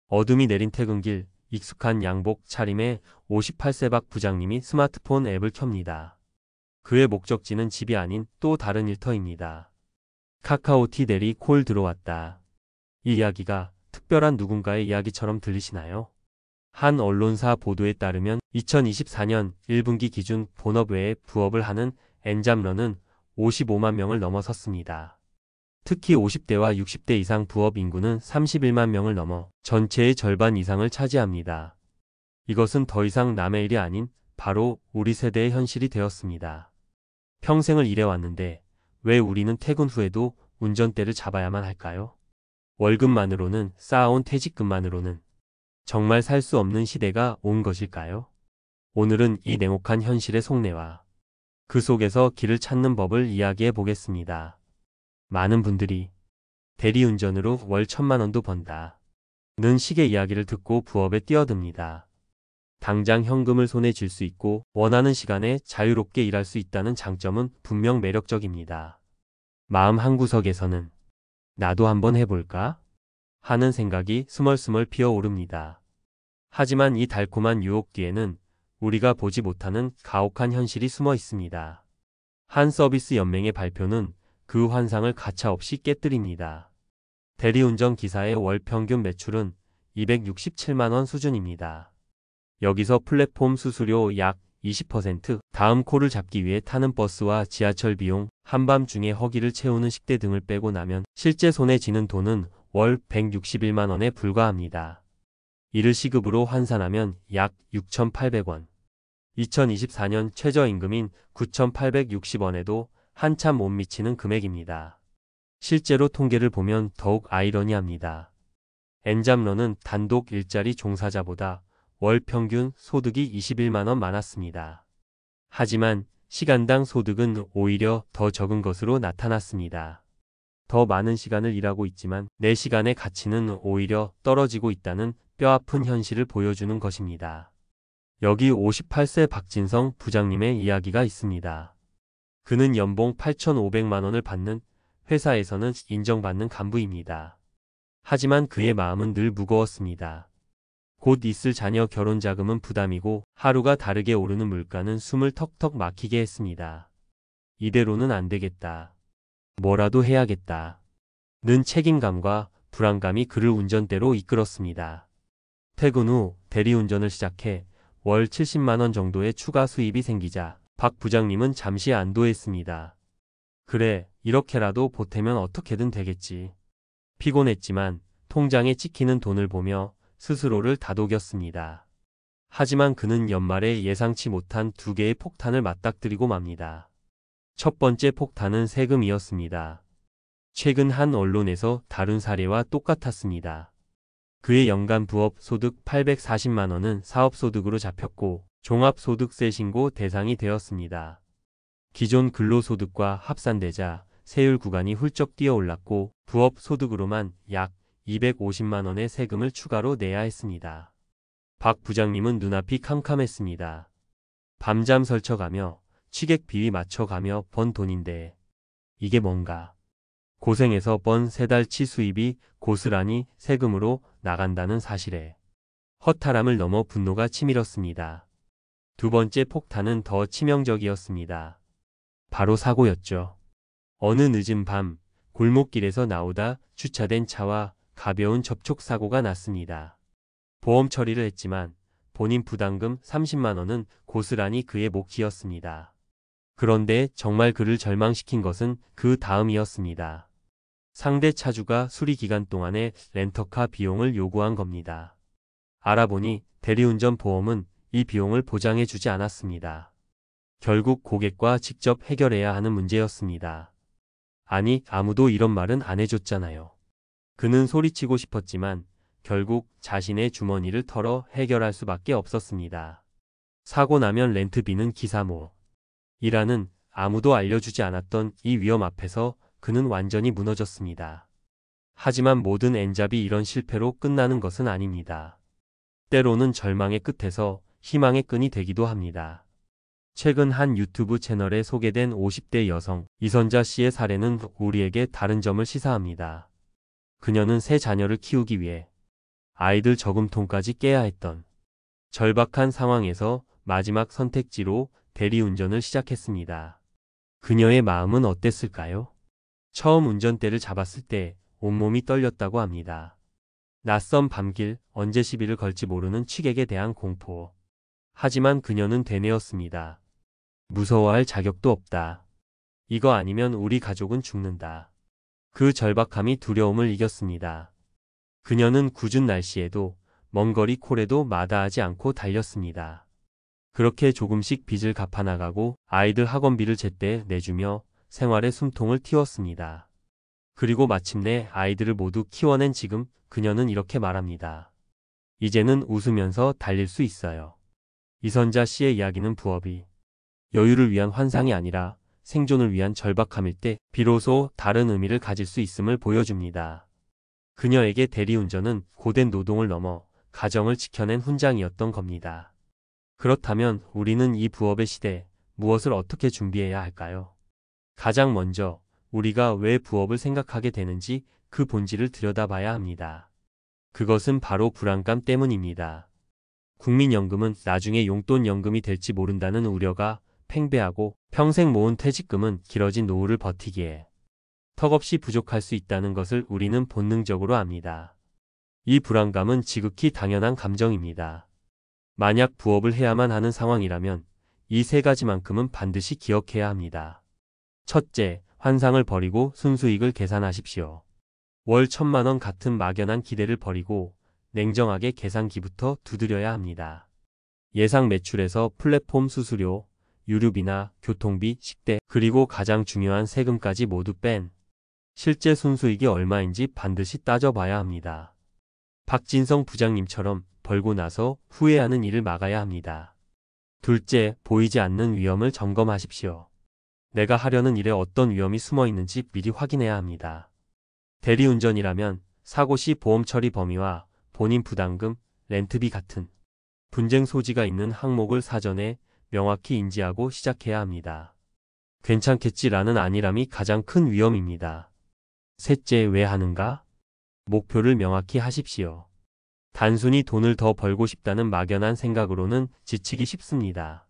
어둠이 내린 퇴근길, 익숙한 양복 차림에 58세 박 부장님이 스마트폰 앱을 켭니다. 그의 목적지는 집이 아닌 또 다른 일터입니다. 카카오티 대리 콜 들어왔다. 이 이야기가 특별한 누군가의 이야기처럼 들리시나요? 한 언론사 보도에 따르면 2024년 1분기 기준 본업 외에 부업을 하는 엔잡러는 55만 명을 넘어섰습니다. 특히 50대와 60대 이상 부업 인구는 31만 명을 넘어 전체의 절반 이상을 차지합니다. 이것은 더 이상 남의 일이 아닌 바로 우리 세대의 현실이 되었습니다. 평생을 일해왔는데 왜 우리는 퇴근 후에도 운전대를 잡아야만 할까요? 월급만으로는, 쌓아온 퇴직금만으로는 정말 살 수 없는 시대가 온 것일까요? 오늘은 이 냉혹한 현실의 속내와 그 속에서 길을 찾는 법을 이야기해 보겠습니다. 많은 분들이 대리운전으로 월 1,000만 원도 번다 는 식의 이야기를 듣고 부업에 뛰어듭니다. 당장 현금을 손에 쥘 수 있고 원하는 시간에 자유롭게 일할 수 있다는 장점은 분명 매력적입니다. 마음 한구석에서는 나도 한번 해볼까? 하는 생각이 스멀스멀 피어오릅니다. 하지만 이 달콤한 유혹 뒤에는 우리가 보지 못하는 가혹한 현실이 숨어 있습니다. 한 서비스 연맹의 발표는 그 환상을 가차없이 깨뜨립니다. 대리운전 기사의 월 평균 매출은 267만 원 수준입니다. 여기서 플랫폼 수수료 약 20%, 다음 콜을 잡기 위해 타는 버스와 지하철 비용, 한밤중에 허기를 채우는 식대 등을 빼고 나면 실제 손에 쥐는 돈은 월 161만 원에 불과합니다. 이를 시급으로 환산하면 약 6,800원. 2024년 최저임금인 9,860원에도 한참 못 미치는 금액입니다. 실제로 통계를 보면 더욱 아이러니합니다. 엔잡러는 단독 일자리 종사자보다 월 평균 소득이 21만 원 많았습니다. 하지만 시간당 소득은 오히려 더 적은 것으로 나타났습니다. 더 많은 시간을 일하고 있지만 내 시간의 가치는 오히려 떨어지고 있다는 뼈아픈 현실을 보여주는 것입니다. 여기 58세 박진성 부장님의 이야기가 있습니다. 그는 연봉 8,500만 원을 받는 회사에서는 인정받는 간부입니다. 하지만 그의 마음은 늘 무거웠습니다. 곧 있을 자녀 결혼 자금은 부담이고 하루가 다르게 오르는 물가는 숨을 턱턱 막히게 했습니다. 이대로는 안 되겠다. 뭐라도 해야겠다. 는 책임감과 불안감이 그를 운전대로 이끌었습니다. 퇴근 후 대리운전을 시작해 월 70만 원 정도의 추가 수입이 생기자 박 부장님은 잠시 안도했습니다. 그래, 이렇게라도 보태면 어떻게든 되겠지. 피곤했지만 통장에 찍히는 돈을 보며 스스로를 다독였습니다. 하지만 그는 연말에 예상치 못한 두 개의 폭탄을 맞닥뜨리고 맙니다. 첫 번째 폭탄은 세금이었습니다. 최근 한 언론에서 다룬 사례와 똑같았습니다. 그의 연간 부업 소득 840만 원은 사업소득으로 잡혔고 종합소득세 신고 대상이 되었습니다. 기존 근로소득과 합산되자 세율 구간이 훌쩍 뛰어올랐고 부업 소득으로만 약 250만 원의 세금을 추가로 내야 했습니다. 박 부장님은 눈앞이 캄캄했습니다. 밤잠 설쳐가며 취객 비위 맞춰가며 번 돈인데 이게 뭔가. 고생해서 번 세 달치 수입이 고스란히 세금으로 나간다는 사실에 허탈함을 넘어 분노가 치밀었습니다. 두 번째 폭탄은 더 치명적이었습니다. 바로 사고였죠. 어느 늦은 밤 골목길에서 나오다 주차된 차와 가벼운 접촉사고가 났습니다. 보험 처리를 했지만 본인 부담금 30만 원은 고스란히 그의 몫이었습니다. 그런데 정말 그를 절망시킨 것은 그 다음이었습니다. 상대 차주가 수리 기간 동안에 렌터카 비용을 요구한 겁니다. 알아보니 대리운전 보험은 이 비용을 보장해 주지 않았습니다. 결국 고객과 직접 해결해야 하는 문제였습니다. 아니, 아무도 이런 말은 안 해줬잖아요. 그는 소리치고 싶었지만 결국 자신의 주머니를 털어 해결할 수밖에 없었습니다. 사고 나면 렌트비는 기사모. 이라는 아무도 알려주지 않았던 이 위험 앞에서 그는 완전히 무너졌습니다. 하지만 모든 엔잡이 이런 실패로 끝나는 것은 아닙니다. 때로는 절망의 끝에서 희망의 끈이 되기도 합니다. 최근 한 유튜브 채널에 소개된 50대 여성 이선자 씨의 사례는 우리에게 다른 점을 시사합니다. 그녀는 세 자녀를 키우기 위해 아이들 저금통까지 깨야 했던 절박한 상황에서 마지막 선택지로 대리운전을 시작했습니다. 그녀의 마음은 어땠을까요? 처음 운전대를 잡았을 때 온몸이 떨렸다고 합니다. 낯선 밤길, 언제 시비를 걸지 모르는 취객에 대한 공포. 하지만 그녀는 되뇌었습니다. 무서워할 자격도 없다. 이거 아니면 우리 가족은 죽는다. 그 절박함이 두려움을 이겼습니다. 그녀는 궂은 날씨에도 먼 거리 콜에도 마다하지 않고 달렸습니다. 그렇게 조금씩 빚을 갚아나가고 아이들 학원비를 제때 내주며 생활의 숨통을 틔웠습니다. 그리고 마침내 아이들을 모두 키워낸 지금 그녀는 이렇게 말합니다. 이제는 웃으면서 달릴 수 있어요. 이선자 씨의 이야기는 부업이 여유를 위한 환상이 아니라 생존을 위한 절박함일 때 비로소 다른 의미를 가질 수 있음을 보여줍니다. 그녀에게 대리운전은 고된 노동을 넘어 가정을 지켜낸 훈장이었던 겁니다. 그렇다면 우리는 이 부업의 시대에 무엇을 어떻게 준비해야 할까요? 가장 먼저 우리가 왜 부업을 생각하게 되는지 그 본질을 들여다봐야 합니다. 그것은 바로 불안감 때문입니다. 국민연금은 나중에 용돈연금이 될지 모른다는 우려가 팽배하고 평생 모은 퇴직금은 길어진 노후를 버티기에 턱없이 부족할 수 있다는 것을 우리는 본능적으로 압니다. 이 불안감은 지극히 당연한 감정입니다. 만약 부업을 해야만 하는 상황이라면 이 세 가지만큼은 반드시 기억해야 합니다. 첫째, 환상을 버리고 순수익을 계산하십시오. 월 1,000만 원 같은 막연한 기대를 버리고 냉정하게 계산기부터 두드려야 합니다. 예상 매출에서 플랫폼 수수료, 유류비나 교통비, 식대, 그리고 가장 중요한 세금까지 모두 뺀 실제 순수익이 얼마인지 반드시 따져봐야 합니다. 박진성 부장님처럼 벌고 나서 후회하는 일을 막아야 합니다. 둘째, 보이지 않는 위험을 점검하십시오. 내가 하려는 일에 어떤 위험이 숨어 있는지 미리 확인해야 합니다. 대리운전이라면 사고 시 보험 처리 범위와 본인 부담금, 렌트비 같은 분쟁 소지가 있는 항목을 사전에 명확히 인지하고 시작해야 합니다. 괜찮겠지라는 안일함이 가장 큰 위험입니다. 셋째, 왜 하는가? 목표를 명확히 하십시오. 단순히 돈을 더 벌고 싶다는 막연한 생각으로는 지치기 쉽습니다.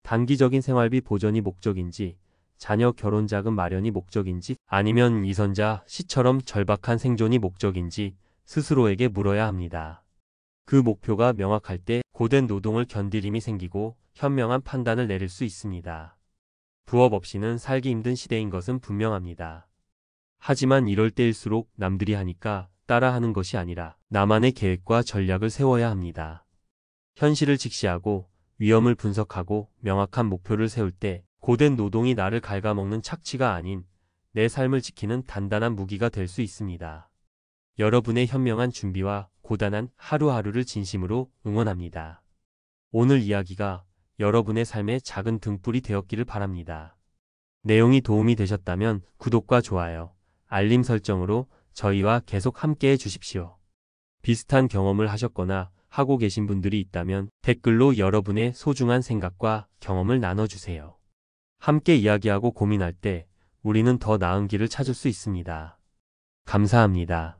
단기적인 생활비 보전이 목적인지, 자녀 결혼 자금 마련이 목적인지, 아니면 이선자 씨처럼 절박한 생존이 목적인지 스스로에게 물어야 합니다. 그 목표가 명확할 때 고된 노동을 견딜 힘이 생기고 현명한 판단을 내릴 수 있습니다. 부업 없이는 살기 힘든 시대인 것은 분명합니다. 하지만 이럴 때일수록 남들이 하니까 따라하는 것이 아니라 나만의 계획과 전략을 세워야 합니다. 현실을 직시하고 위험을 분석하고 명확한 목표를 세울 때 고된 노동이 나를 갉아먹는 착취가 아닌 내 삶을 지키는 단단한 무기가 될 수 있습니다. 여러분의 현명한 준비와 고단한 하루하루를 진심으로 응원합니다. 오늘 이야기가 여러분의 삶의 작은 등불이 되었기를 바랍니다. 내용이 도움이 되셨다면 구독과 좋아요, 알림 설정으로 저희와 계속 함께해 주십시오. 비슷한 경험을 하셨거나 하고 계신 분들이 있다면 댓글로 여러분의 소중한 생각과 경험을 나눠주세요. 함께 이야기하고 고민할 때 우리는 더 나은 길을 찾을 수 있습니다. 감사합니다.